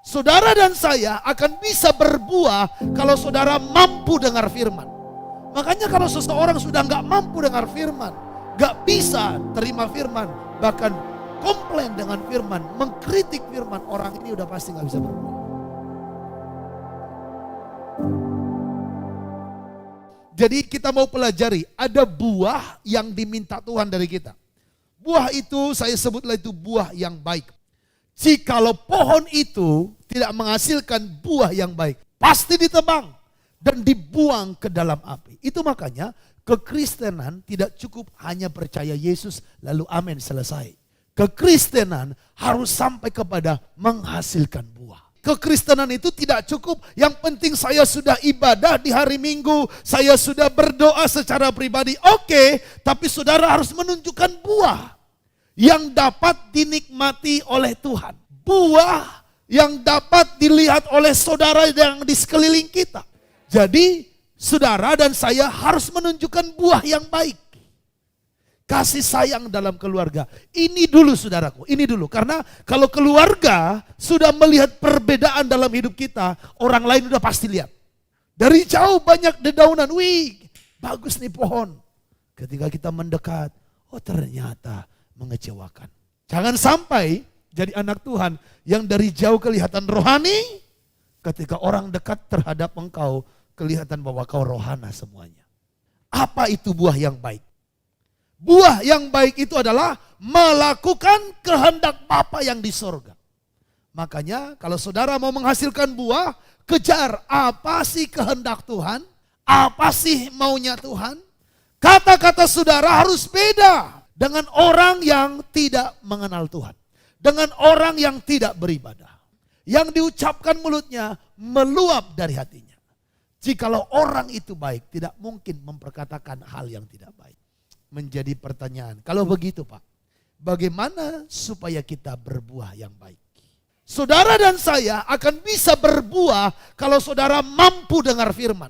Saudara dan saya akan bisa berbuah kalau saudara mampu dengar firman. Makanya kalau seseorang sudah nggak mampu dengar firman, nggak bisa terima firman, bahkan komplain dengan firman, mengkritik firman, orang ini udah pasti nggak bisa berbuah. Jadi kita mau pelajari, ada buah yang diminta Tuhan dari kita. Buah itu saya sebutlah itu buah yang baik. Jikalau pohon itu tidak menghasilkan buah yang baik, pasti ditebang dan dibuang ke dalam api. Itu makanya kekristenan tidak cukup hanya percaya Yesus lalu amin selesai. Kekristenan harus sampai kepada menghasilkan buah. Kekristenan itu tidak cukup, yang penting saya sudah ibadah di hari Minggu, saya sudah berdoa secara pribadi. Oke, tapi saudara harus menunjukkan buah yang dapat dinikmati oleh Tuhan. Buah yang dapat dilihat oleh saudara yang di sekeliling kita. Jadi saudara dan saya harus menunjukkan buah yang baik. Kasih sayang dalam keluarga. Ini dulu saudaraku, ini dulu. Karena kalau keluarga sudah melihat perbedaan dalam hidup kita, orang lain udah pasti lihat. Dari jauh banyak dedaunan, wih bagus nih pohon. Ketika kita mendekat, oh ternyata mengecewakan. Jangan sampai jadi anak Tuhan yang dari jauh kelihatan rohani, ketika orang dekat terhadap engkau kelihatan bahwa kau rohana semuanya. Apa itu buah yang baik? Buah yang baik itu adalah melakukan kehendak Bapa yang di sorga. Makanya kalau saudara mau menghasilkan buah, kejar apa sih kehendak Tuhan, apa sih maunya Tuhan. Kata-kata saudara harus beda dengan orang yang tidak mengenal Tuhan. Dengan orang yang tidak beribadah. Yang diucapkan mulutnya meluap dari hatinya. Jikalau orang itu baik, tidak mungkin memperkatakan hal yang tidak baik. Menjadi pertanyaan, kalau begitu Pak, bagaimana supaya kita berbuah yang baik? Saudara dan saya akan bisa berbuah kalau saudara mampu dengar firman.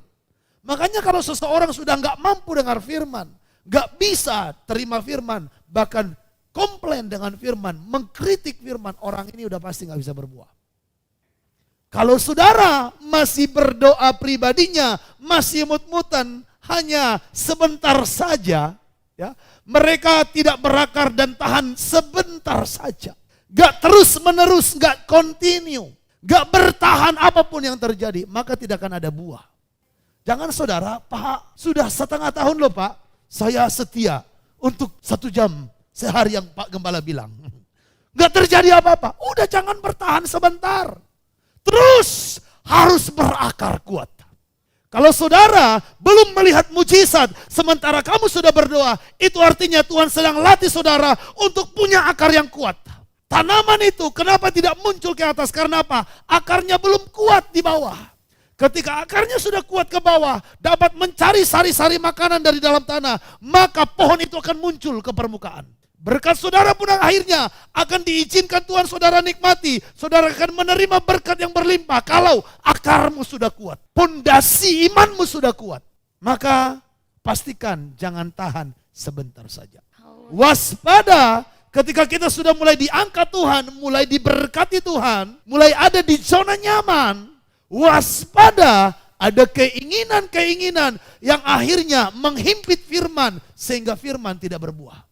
Makanya kalau seseorang sudah nggak mampu dengar firman, gak bisa terima firman, bahkan komplain dengan firman, mengkritik firman, orang ini udah pasti gak bisa berbuah. Kalau saudara masih berdoa pribadinya, masih mut-mutan, hanya sebentar saja, ya, mereka tidak berakar dan tahan sebentar saja. Gak terus menerus, gak continue, gak bertahan apapun yang terjadi, maka tidak akan ada buah. Jangan saudara, Pak, sudah setengah tahun loh Pak, saya setia untuk 1 jam sehari yang Pak Gembala bilang. Gak terjadi apa-apa. Udah jangan bertahan sebentar. Terus harus berakar kuat. Kalau saudara belum melihat mujizat sementara kamu sudah berdoa, itu artinya Tuhan sedang latih saudara untuk punya akar yang kuat. Tanaman itu kenapa tidak muncul ke atas? Karena apa? Akarnya belum kuat di bawah. Ketika akarnya sudah kuat ke bawah, dapat mencari sari-sari makanan dari dalam tanah, maka pohon itu akan muncul ke permukaan. Berkat saudara pun akhirnya akan diizinkan Tuhan saudara nikmati. Saudara akan menerima berkat yang berlimpah kalau akarmu sudah kuat. Pondasi imanmu sudah kuat. Maka pastikan jangan tahan sebentar saja. Waspada ketika kita sudah mulai diangkat Tuhan, mulai diberkati Tuhan, mulai ada di zona nyaman. Waspada, ada keinginan-keinginan yang akhirnya menghimpit firman sehingga firman tidak berbuah.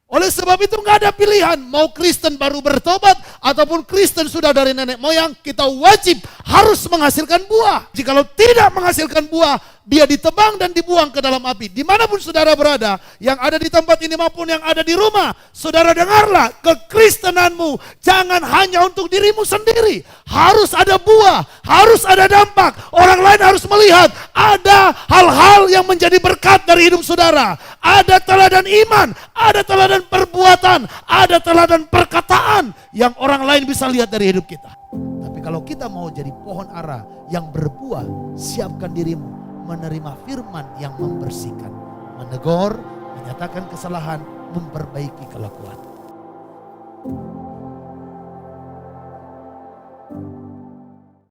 Oleh sebab itu nggak ada pilihan, mau Kristen baru bertobat ataupun Kristen sudah dari nenek moyang, kita wajib harus menghasilkan buah. Jikalau tidak menghasilkan buah, dia ditebang dan dibuang ke dalam api. Dimanapun saudara berada, yang ada di tempat ini maupun yang ada di rumah, saudara dengarlah, kekristenanmu jangan hanya untuk dirimu sendiri. Harus ada buah, harus ada dampak. Orang lain harus melihat ada hal-hal yang menjadi berkat dari hidup saudara. Ada teladan iman, ada teladan perbuatan, ada teladan perkataan yang orang lain bisa lihat dari hidup kita. Tapi kalau kita mau jadi pohon ara yang berbuah, siapkan dirimu menerima firman yang membersihkan, menegur, menyatakan kesalahan, memperbaiki kelakuan.